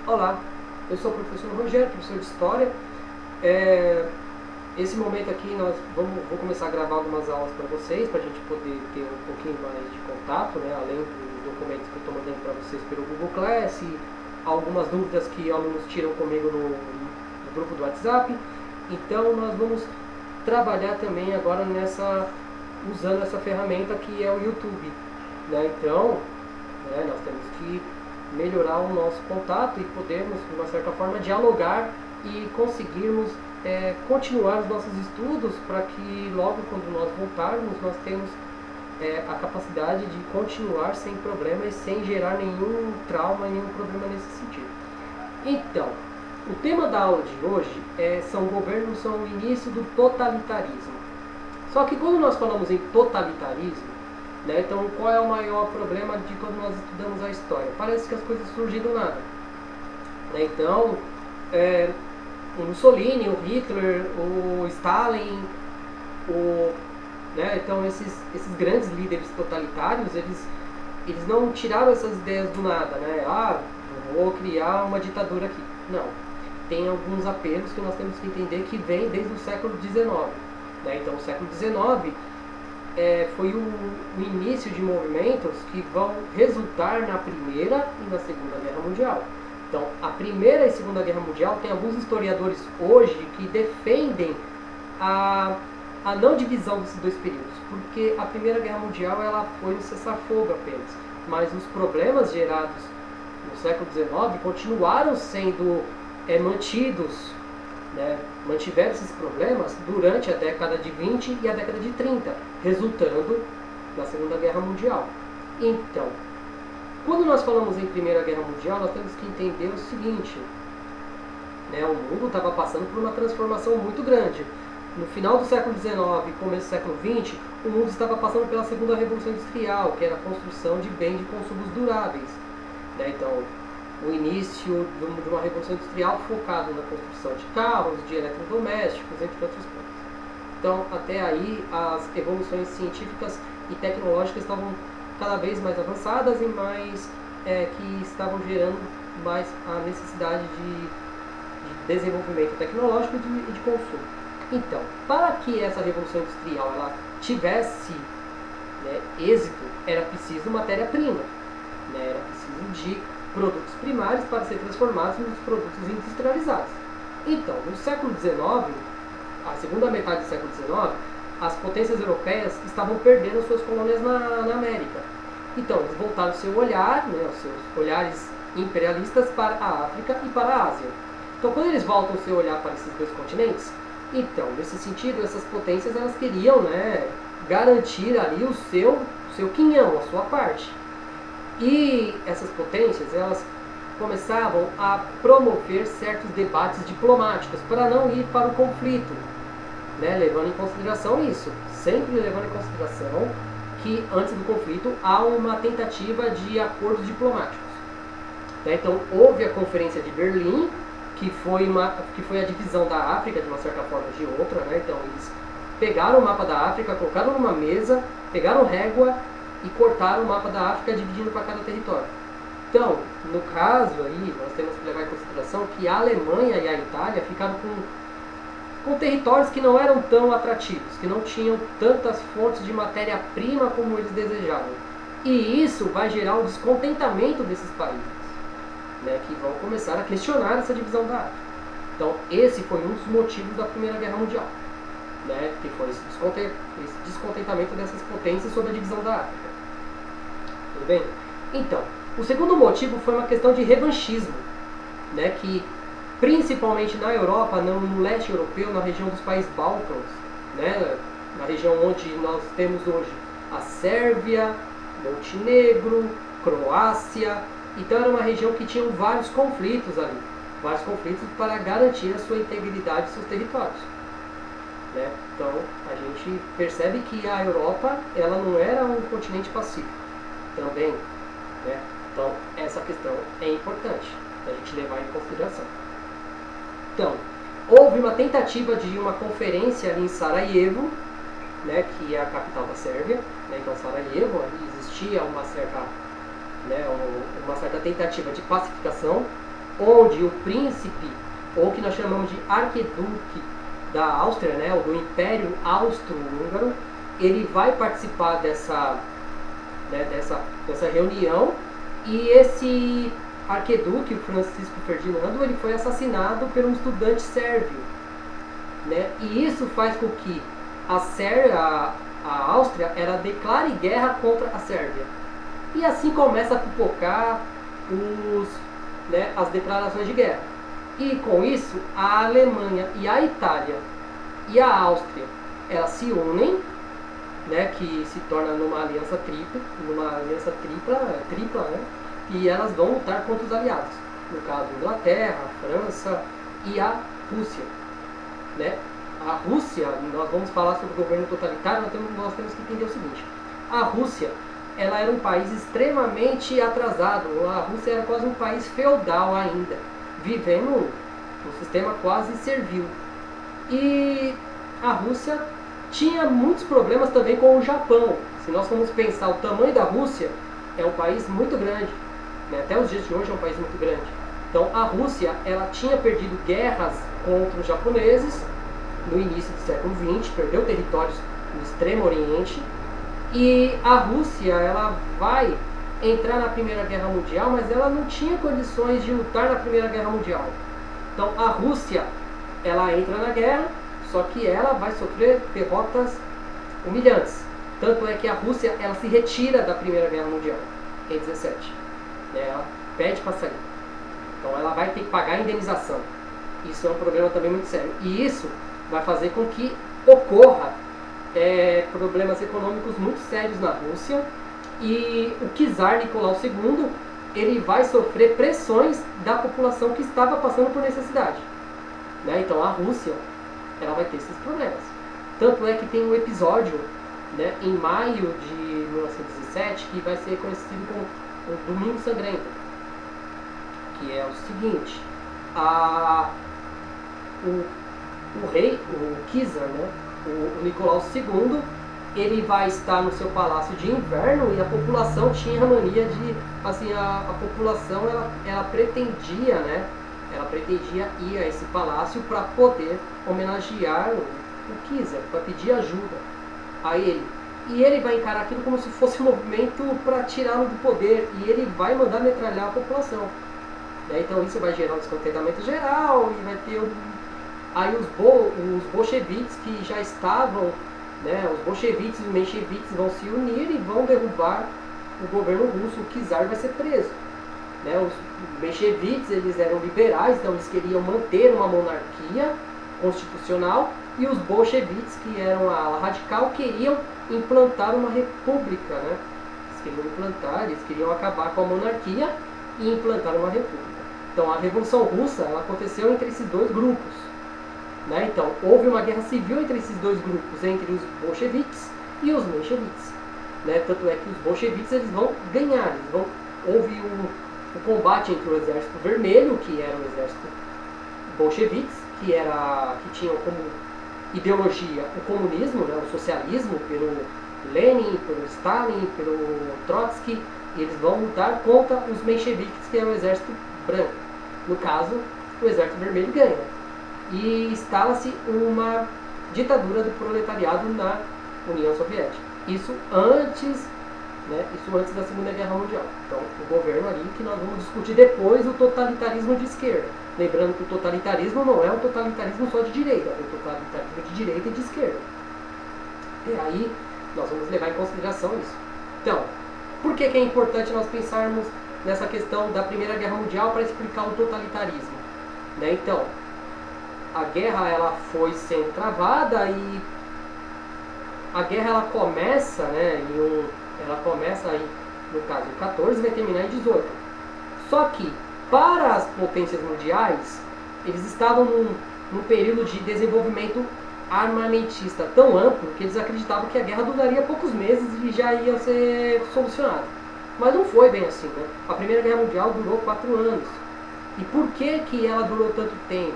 Olá, eu sou o professor Rogério, professor de História. Esse momento aqui vou começar a gravar algumas aulas para vocês, para a gente poder ter um pouquinho mais de contato, né, além dos documentos que eu estou mandando para vocês pelo Google Class, e algumas dúvidas que alunos tiram comigo no grupo do WhatsApp. Então nós vamos trabalhar também agora usando essa ferramenta que é o YouTube. Né? Então, nós temos que melhorar o nosso contato e podermos, de uma certa forma, dialogar e conseguirmos continuar os nossos estudos para que logo quando nós voltarmos nós temos a capacidade de continuar sem problemas, sem gerar nenhum trauma, nenhum problema nesse sentido. Então, o tema da aula de hoje são o início do totalitarismo. Só que quando nós falamos em totalitarismo, então qual é o maior problema de quando nós estudamos a história? Parece que as coisas surgem do nada. Então, o Mussolini, o Hitler, o Stalin, então esses grandes líderes totalitários, eles não tiraram essas ideias do nada, vou criar uma ditadura aqui. Não. Tem alguns apelos que nós temos que entender que vem desde o século XIX. Então o século XIX foi o início de movimentos que vão resultar na Primeira e na Segunda Guerra Mundial. Então, a Primeira e Segunda Guerra Mundial, tem alguns historiadores hoje que defendem a não divisão desses dois períodos, porque a Primeira Guerra Mundial ela foi um cessar-fogo apenas, mas os problemas gerados no século XIX continuaram sendo mantidos, mantiveram esses problemas durante a década de 20 e a década de 30, resultando na Segunda Guerra Mundial. Então, quando nós falamos em Primeira Guerra Mundial, nós temos que entender o seguinte, o mundo estava passando por uma transformação muito grande. No final do século XIX e começo do século XX, o mundo estava passando pela segunda revolução industrial, que era a construção de bens de consumos duráveis. Então, o início de uma revolução industrial focada na construção de carros, de eletrodomésticos, entre outras coisas. Então, até aí, as evoluções científicas e tecnológicas estavam cada vez mais avançadas e mais que estavam gerando mais a necessidade de desenvolvimento tecnológico e de consumo. Então, para que essa revolução industrial ela tivesse êxito, era preciso matéria-prima, era preciso de produtos primários para ser transformados nos produtos industrializados. Então, no século XIX, a segunda metade do século XIX, as potências europeias estavam perdendo suas colônias na América. Então, eles voltaram o seu olhar, os seus olhares imperialistas para a África e para a Ásia. Então, quando eles voltam o seu olhar para esses dois continentes, então, nesse sentido, essas potências elas queriam garantir ali o seu quinhão, a sua parte. E essas potências, elas começavam a promover certos debates diplomáticos para não ir para o conflito, levando em consideração isso, sempre levando em consideração que antes do conflito há uma tentativa de acordos diplomáticos. Então houve a Conferência de Berlim, que foi a divisão da África de uma certa forma de outra, Então eles pegaram o mapa da África, colocaram numa mesa, pegaram régua e cortaram o mapa da África dividindo para cada território. Então, no caso aí, nós temos que levar em consideração que a Alemanha e a Itália ficaram com territórios que não eram tão atrativos, que não tinham tantas fontes de matéria-prima como eles desejavam. E isso vai gerar um descontentamento desses países, que vão começar a questionar essa divisão da África. Então, esse foi um dos motivos da Primeira Guerra Mundial, que foi esse descontentamento dessas potências sobre a divisão da África. Tudo bem? Então, o segundo motivo foi uma questão de revanchismo, que principalmente na Europa, no leste europeu, na região dos países Balcãs, na região onde nós temos hoje a Sérvia, Montenegro, Croácia. Então era uma região que tinha vários conflitos ali, vários conflitos para garantir a sua integridade de seus territórios. Então a gente percebe que a Europa ela não era um continente pacífico também. Então essa questão é importante a gente levar em consideração. Então, houve uma tentativa de uma conferência ali em Sarajevo, que é a capital da Sérvia. Então Sarajevo, ali existia uma certa tentativa de pacificação onde o príncipe, ou que nós chamamos de arquiduque da Áustria, né, ou do Império Austro-Húngaro, ele vai participar dessa reunião, e esse arquiduque, o Francisco Ferdinando, ele foi assassinado por um estudante sérvio, né? E isso faz com que a Áustria ela declare guerra contra a Sérvia. E assim começa a pipocar as declarações de guerra. E com isso, a Alemanha e a Itália e a Áustria, elas se unem, né, que se torna numa aliança tripla, né, e elas vão lutar contra os aliados. No caso, a Inglaterra, a França e a Rússia, né? A Rússia, nós vamos falar sobre o governo totalitário, nós temos que entender o seguinte: a Rússia, ela era um país extremamente atrasado. A Rússia era quase um país feudal ainda, vivendo um sistema quase servil. E a Rússia tinha muitos problemas também com o Japão. Se nós formos pensar o tamanho da Rússia, é um país muito grande, né? Até os dias de hoje é um país muito grande. Então a Rússia, ela tinha perdido guerras contra os japoneses no início do século XX, perdeu territórios no Extremo Oriente, e a Rússia, ela vai entrar na Primeira Guerra Mundial, mas ela não tinha condições de lutar na Primeira Guerra Mundial. Então a Rússia, ela entra na guerra, só que ela vai sofrer derrotas humilhantes. Tanto é que a Rússia, ela se retira da Primeira Guerra Mundial em 17. Ela pede para sair. Então ela vai ter que pagar a indenização. Isso é um problema também muito sério. E isso vai fazer com que ocorra problemas econômicos muito sérios na Rússia. E o czar Nicolau II, ele vai sofrer pressões da população que estava passando por necessidade, né? Então a Rússia, ela vai ter esses problemas. Tanto é que tem um episódio, né, em maio de 1917, que vai ser conhecido como o Domingo Sangrento, que é o seguinte: o rei, o czar, né, o Nicolau II, ele vai estar no seu palácio de inverno, e a população tinha a mania de, assim, a população ela pretendia, né, ela pretendia ir a esse palácio para poder homenagear o czar, para pedir ajuda a ele. E ele vai encarar aquilo como se fosse um movimento para tirá-lo do poder, e ele vai mandar metralhar a população, né? Então isso vai gerar um descontentamento geral, e vai ter aí os bolcheviques que já estavam, né, os bolcheviques e os mencheviques vão se unir e vão derrubar o governo russo. O czar vai ser preso, né? Os mencheviques, eles eram liberais, então eles queriam manter uma monarquia constitucional, e os bolcheviques, que eram a ala radical, queriam implantar uma república, né? Eles queriam acabar com a monarquia e implantar uma república. Então a Revolução Russa, ela aconteceu entre esses dois grupos, né? Então houve uma guerra civil entre esses dois grupos, entre os bolcheviques e os mencheviques, né? Tanto é que os bolcheviques, eles vão ganhar, houve o combate entre o Exército Vermelho, que era o exército bolcheviques, que tinham como ideologia o comunismo, né, o socialismo, pelo Lenin, pelo Stalin, pelo Trotsky, e eles vão lutar contra os mencheviques, que é o exército branco. No caso, o exército vermelho ganha. E instala-se uma ditadura do proletariado na União Soviética. Isso antes da Segunda Guerra Mundial. Então, o governo ali, que nós vamos discutir depois, o totalitarismo de esquerda. Lembrando que o totalitarismo não é um totalitarismo só de direita, é um totalitarismo de direita e de esquerda. E aí, nós vamos levar em consideração isso. Então, por que é importante nós pensarmos nessa questão da Primeira Guerra Mundial para explicar o totalitarismo, né? Então, a guerra, ela foi sendo travada, e a guerra, ela começa, né, ela começa aí, no caso, em 14 e vai terminar em 18. Só que, para as potências mundiais, eles estavam num período de desenvolvimento armamentista tão amplo que eles acreditavam que a guerra duraria poucos meses e já ia ser solucionada. Mas não foi bem assim, né? A Primeira Guerra Mundial durou 4 anos. E por que ela durou tanto tempo?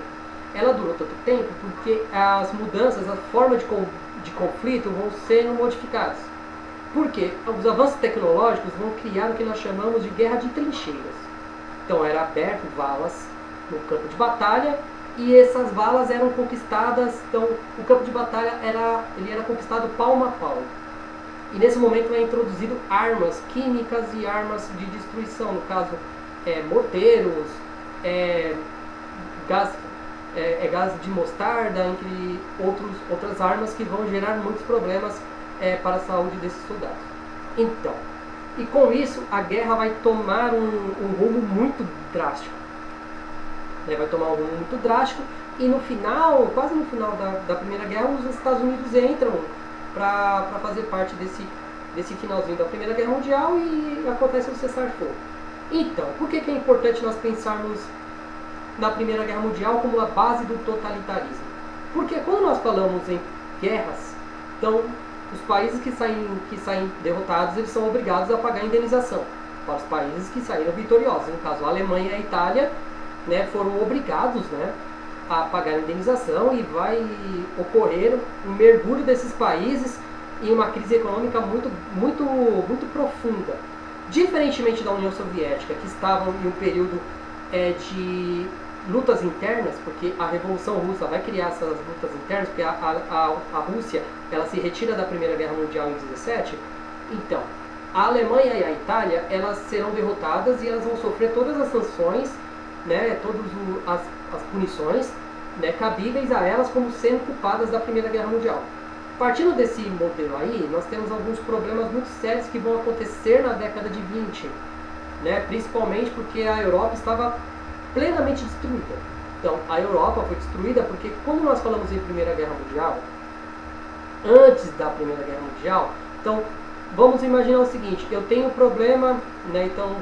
Ela durou tanto tempo porque as mudanças, a forma de conflito vão sendo modificadas. Por quê? Os avanços tecnológicos vão criar o que nós chamamos de guerra de trincheiras. Então era aberto valas no campo de batalha e essas valas eram conquistadas, então o campo de batalha ele era conquistado palmo a palmo. E nesse momento é introduzido armas químicas e armas de destruição, no caso morteiros, gás, gás de mostarda, entre outras armas que vão gerar muitos problemas para a saúde desses soldados. Então, e com isso a guerra vai tomar um rumo muito drástico. Vai tomar um rumo muito drástico e no final, quase no final da Primeira Guerra, os Estados Unidos entram para fazer parte desse finalzinho da Primeira Guerra Mundial e acontece o cessar-fogo. Então, por que é importante nós pensarmos na Primeira Guerra Mundial como a base do totalitarismo? Porque quando nós falamos em guerras, então os países que saem derrotados, eles são obrigados a pagar indenização para os países que saíram vitoriosos. No caso, a Alemanha e a Itália, foram obrigados, a pagar a indenização e vai ocorrer um mergulho desses países em uma crise econômica muito, muito, muito profunda. Diferentemente da União Soviética, que estavam em um período de lutas internas, porque a Revolução Russa vai criar essas lutas internas, porque a Rússia ela se retira da Primeira Guerra Mundial em 17. Então, a Alemanha e a Itália elas serão derrotadas e elas vão sofrer todas as sanções, todas as punições cabíveis a elas como sendo culpadas da Primeira Guerra Mundial. Partindo desse modelo aí, nós temos alguns problemas muito sérios que vão acontecer na década de 20, principalmente porque a Europa estava plenamente destruída. Então, a Europa foi destruída porque, quando nós falamos em Primeira Guerra Mundial, antes da Primeira Guerra Mundial, então, vamos imaginar o seguinte, eu tenho um problema, então,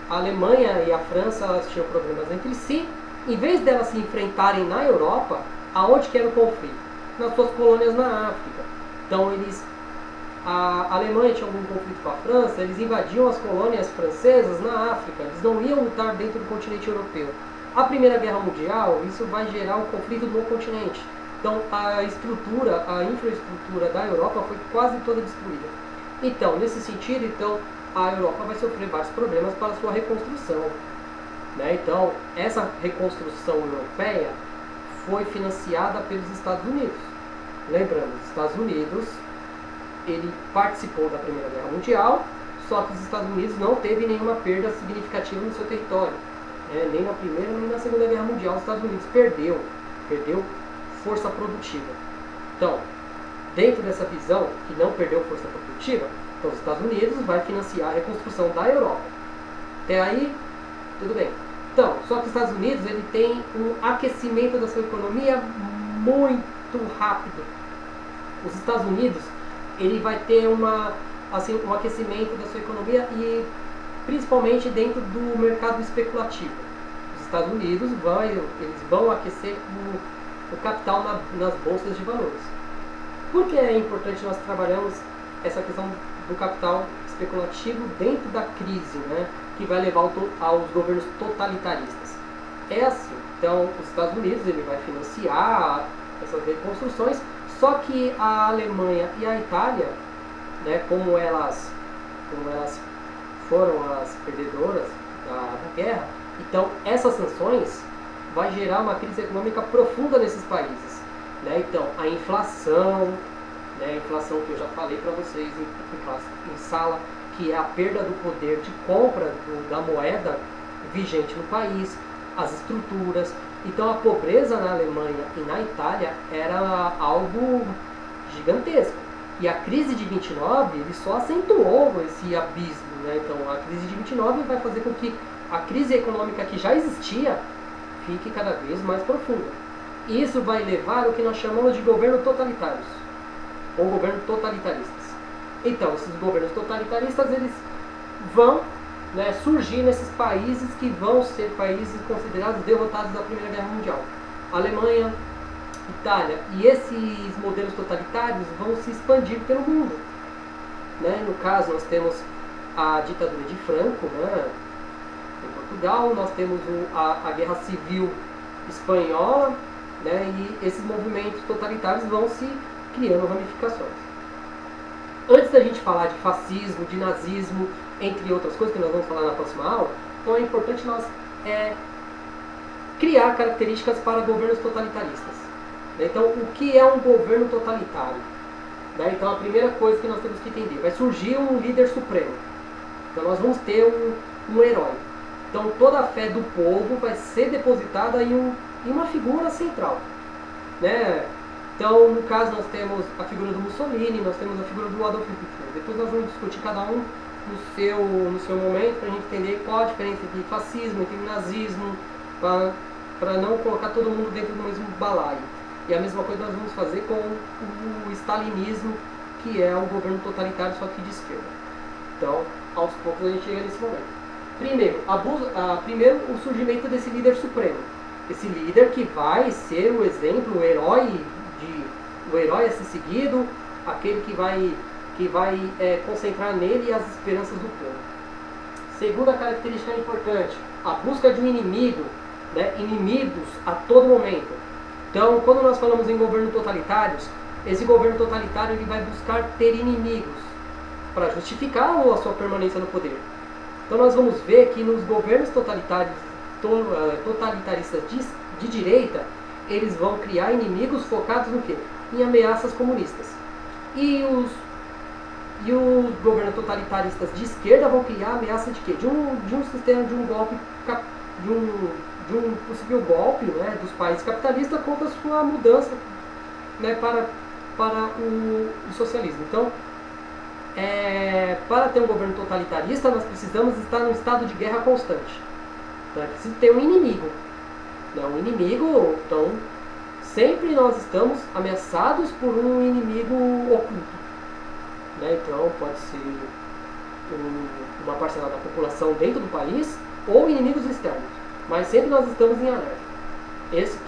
a Alemanha e a França, elas tinham problemas entre si, em vez delas se enfrentarem na Europa, aonde que era o conflito? Nas suas colônias na África. Então, a Alemanha tinha algum conflito com a França, eles invadiam as colônias francesas na África, eles não iam lutar dentro do continente europeu. A Primeira Guerra Mundial, isso vai gerar um conflito no continente. Então a infraestrutura da Europa foi quase toda destruída. Então, nesse sentido, a Europa vai sofrer vários problemas para a sua reconstrução. Então, essa reconstrução europeia foi financiada pelos Estados Unidos. Lembrando, os Estados Unidos ele participou da Primeira Guerra Mundial, só que os Estados Unidos não teve nenhuma perda significativa no seu território. Nem na Primeira nem na Segunda Guerra Mundial os Estados Unidos perdeu força produtiva. Então, dentro dessa visão que não perdeu força produtiva, então os Estados Unidos vai financiar a reconstrução da Europa. Até aí, tudo bem. Então, só que os Estados Unidos ele tem um aquecimento da sua economia muito rápido. Os Estados Unidos ele vai ter um aquecimento da sua economia e principalmente dentro do mercado especulativo. Os Estados Unidos eles vão aquecer o capital nas bolsas de valores. Por que é importante nós trabalharmos essa questão do capital especulativo dentro da crise, que vai levar aos governos totalitaristas? É assim, então os Estados Unidos ele vai financiar essas reconstruções, só que a Alemanha e a Itália, como elas foram as perdedoras da guerra, então essas sanções vai gerar uma crise econômica profunda nesses países. Então a inflação, a inflação que eu já falei para vocês em sala, que é a perda do poder de compra da moeda vigente no país, as estruturas. Então a pobreza na Alemanha e na Itália era algo gigantesco. E a crise de 29 ele só acentuou esse abismo. Então a crise de 29 vai fazer com que a crise econômica que já existia fique cada vez mais profunda. E isso vai levar ao que nós chamamos de governos totalitários, ou governos totalitaristas. Então esses governos totalitaristas eles vão surgir nesses países que vão ser países considerados derrotados da Primeira Guerra Mundial. Alemanha, Itália. E esses modelos totalitários vão se expandir pelo mundo. No caso, nós temos a ditadura de Franco, em Portugal, nós temos a Guerra Civil Espanhola, e esses movimentos totalitários vão se criando ramificações. Antes da gente falar de fascismo, de nazismo, entre outras coisas que nós vamos falar na próxima aula, Então é importante nós criar características para governos totalitaristas. Então, o que é um governo totalitário? Então, a primeira coisa que nós temos que entender, vai surgir um líder supremo. Então, nós vamos ter um herói. Então, toda a fé do povo vai ser depositada em uma figura central. Né? Então, no caso, nós temos a figura do Mussolini, nós temos a figura do Adolf Hitler. Depois nós vamos discutir cada um no seu momento, para a gente entender qual a diferença entre fascismo, entre nazismo, para não colocar todo mundo dentro do mesmo balaio. E a mesma coisa nós vamos fazer com o stalinismo, que é um governo totalitário, só que de esquerda. Então, aos poucos a gente chega nesse momento. Primeiro, o surgimento desse líder supremo. Esse líder que vai ser o exemplo, o herói a ser seguido, aquele que vai concentrar nele as esperanças do povo. Segunda característica importante, a busca de um inimigo, né? Inimigos a todo momento. Então, quando nós falamos em governos totalitários, esse governo totalitário ele vai buscar ter inimigos para justificar a sua permanência no poder. Então, nós vamos ver que nos governos totalitaristas de direita, eles vão criar inimigos focados no quê? Em ameaças comunistas. E os governos totalitaristas de esquerda vão criar ameaça de quê? De um sistema, de um golpe, de um possível golpe, né, dos países capitalistas contra a sua mudança, né, para o socialismo. Então, para ter um governo totalitarista, nós precisamos estar num estado de guerra constante. Então, é preciso ter um inimigo. Né, um inimigo, então, sempre nós estamos ameaçados por um inimigo oculto. Né, então, pode ser uma parcela da população dentro do país ou inimigos externos. Mas sempre nós estamos em alerta. Isso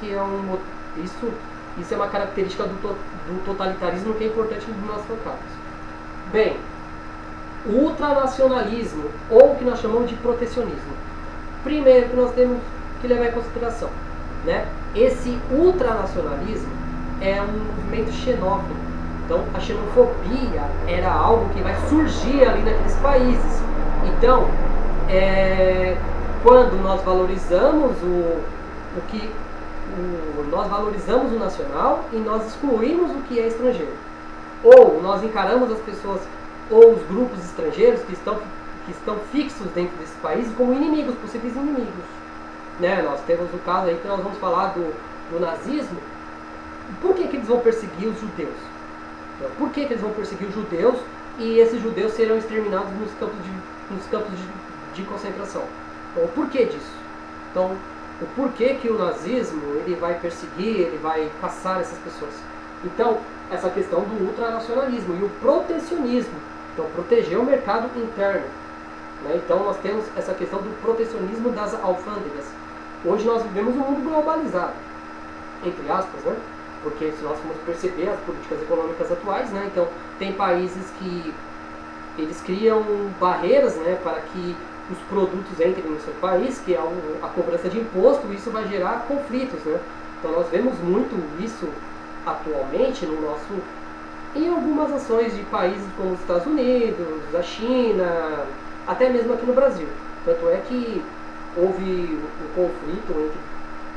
é uma característica do totalitarismo que é importante de nós focarmos. Bem, o ultranacionalismo, ou o que nós chamamos de protecionismo. Primeiro que nós temos que levar em consideração, né? Esse ultranacionalismo é um movimento xenófobo. Então, a xenofobia era algo que vai surgir ali naqueles países. Então, quando nós valorizamos nós valorizamos o nacional e nós excluímos o que é estrangeiro. Ou nós encaramos as pessoas ou os grupos estrangeiros que estão fixos dentro desse país como inimigos, possíveis inimigos. Né? Nós temos o caso aí que nós vamos falar do nazismo. Por que eles vão perseguir os judeus? Por que eles vão perseguir os judeus e esses judeus serão exterminados nos campos de concentração? Então, o porquê disso? Então, o porquê que o nazismo ele vai perseguir, ele vai caçar essas pessoas? Então, essa questão do ultranacionalismo e o protecionismo. Então, proteger o mercado interno. Né? Então, nós temos essa questão do protecionismo das alfândegas. Hoje nós vivemos um mundo globalizado, entre aspas, né? Porque se nós formos perceber as políticas econômicas atuais, né? Então, tem países que eles criam barreiras, né, para que os produtos entrem no seu país, que é a cobrança de imposto, isso vai gerar conflitos, né? Então nós vemos muito isso atualmente em algumas ações de países como os Estados Unidos, a China, até mesmo aqui no Brasil. Tanto é que houve um conflito entre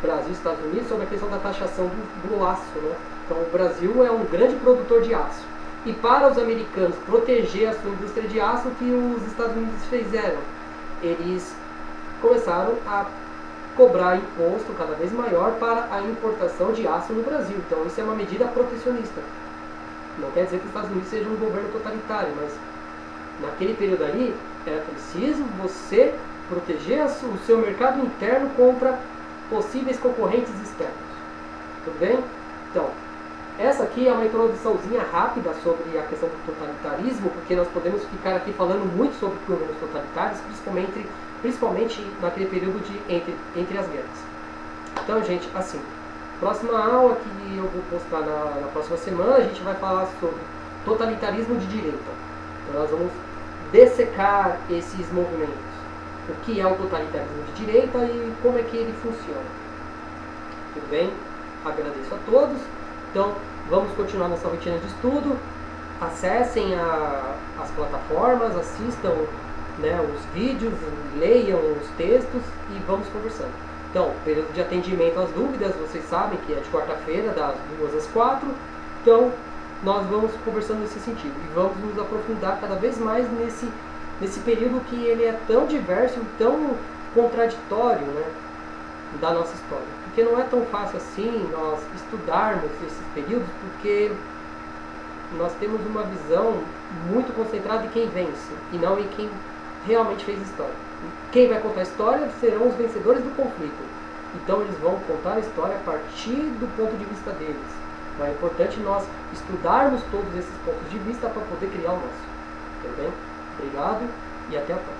Brasil e Estados Unidos sobre a questão da taxação do aço, né? Então o Brasil é um grande produtor de aço. E para os americanos proteger a sua indústria de aço, o que os Estados Unidos fizeram? Eles começaram a cobrar imposto cada vez maior para a importação de aço no Brasil. Então isso é uma medida protecionista. Não quer dizer que os Estados Unidos seja um governo totalitário, mas naquele período ali era preciso você proteger o seu mercado interno contra possíveis concorrentes externos. Tudo bem? Então, essa aqui é uma introduçãozinha rápida sobre a questão do totalitarismo, porque nós podemos ficar aqui falando muito sobre governos totalitários, principalmente naquele período entre as guerras. Então, gente, assim, próxima aula que eu vou postar na próxima semana, a gente vai falar sobre totalitarismo de direita. Então, nós vamos dessecar esses movimentos. O que é o totalitarismo de direita e como é que ele funciona. Tudo bem? Agradeço a todos. Então, vamos continuar nossa rotina de estudo. Acessem as plataformas, assistam né, os vídeos, leiam os textos e vamos conversando. Então, período de atendimento às dúvidas, vocês sabem que é de quarta-feira, das 2 às 4. Então, nós vamos conversando nesse sentido e vamos nos aprofundar cada vez mais nesse período que ele é tão diverso e tão contraditório, né, da nossa história. Porque não é tão fácil assim nós estudarmos esses períodos, porque nós temos uma visão muito concentrada em quem vence e não em quem realmente fez história. Quem vai contar a história serão os vencedores do conflito. Então eles vão contar a história a partir do ponto de vista deles. Então é importante nós estudarmos todos esses pontos de vista para poder criar o nosso. Tudo bem? Obrigado e até a próxima.